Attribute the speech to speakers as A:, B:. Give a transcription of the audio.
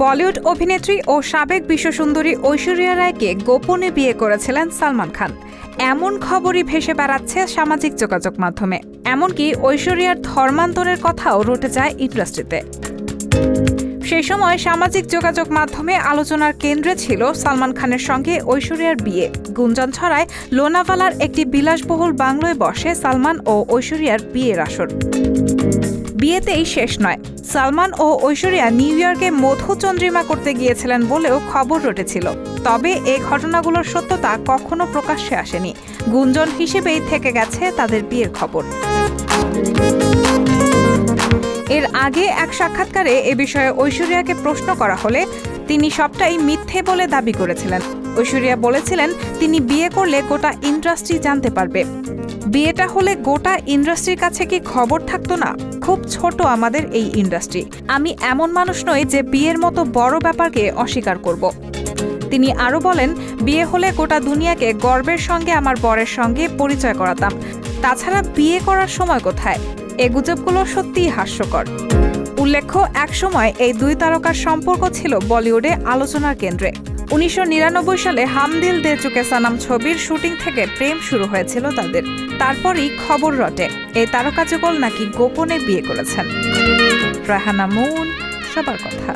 A: বলিউড অভিনেত্রী ও সাবেক বিশ্বসুন্দরী ঐশ্বরিয়া রায়কে গোপনে বিয়ে করেছিলেন সালমান খান। এমন খবরই ভেসে বেড়াচ্ছে সামাজিক যোগাযোগ মাধ্যমে। এমনকি ঐশ্বরিয়ার ধর্মান্তরের কথাও রটে যায় ইন্ডাস্ট্রিতে। সেই সময় সামাজিক যোগাযোগ মাধ্যমে আলোচনার কেন্দ্রে ছিল সালমান খানের সঙ্গে ঐশ্বরিয়ার বিয়ে। গুঞ্জন ছড়ায় লোনাভালার একটি বিলাসবহুল বাংলোয় বসে সালমান ও ঐশ্বরিয়ার বিয়ের আসর। বিয়েতেই শেষ নয়, সালমান ও ঐশ্বরিয়া নিউ ইয়র্কে মধুচন্দ্রিমা করতে গিয়েছিলেন বলেও খবর রটেছিল। তবে এই ঘটনাগুলোর সত্যতা কখনো প্রকাশ্যে আসেনি। গুঞ্জন হিসেবেই থেকে গেছে তাদের বিয়ের খবর। এর আগে এক সাক্ষাৎকারে এ বিষয়ে ঐশ্বরিয়াকে প্রশ্ন করা হলে তিনি সবটাই মিথ্যে বলে দাবি করেছিলেন। ঐশ্বরিয়া বলেছিলেন তিনি বিয়ে করলে গোটা ইন্ডাস্ট্রি জানতে পারবে। বিয়েটা হলে গোটা ইন্ডাস্ট্রির কাছে কি খবর থাকতো না? খুব ছোট আমাদের এই ইন্ডাস্ট্রি। আমি এমন মানুষ নই যে বিয়ের মতো বড় ব্যাপারকে অস্বীকার করব। তিনি আরও বলেন, বিয়ে হলে গোটা দুনিয়াকে গর্বের সঙ্গে আমার বরের সঙ্গে পরিচয় করাতাম। তাছাড়া বিয়ে করার সময় কোথায়? এ গুজবগুলো সত্যিই হাস্যকর। উল্লেখ্য, একসময় এই দুই তারকার সম্পর্ক ছিল বলিউডে আলোচনার কেন্দ্রে। 1999 সালে হাম দিল দে চুকে সনম ছবির শুটিং থেকে প্রেম শুরু হয়েছিল তাদের। তারপরই খবর রটে এই তারকা যুগল নাকি গোপনে বিয়ে করেছেন। রায়হানা মুন, সবার কথা।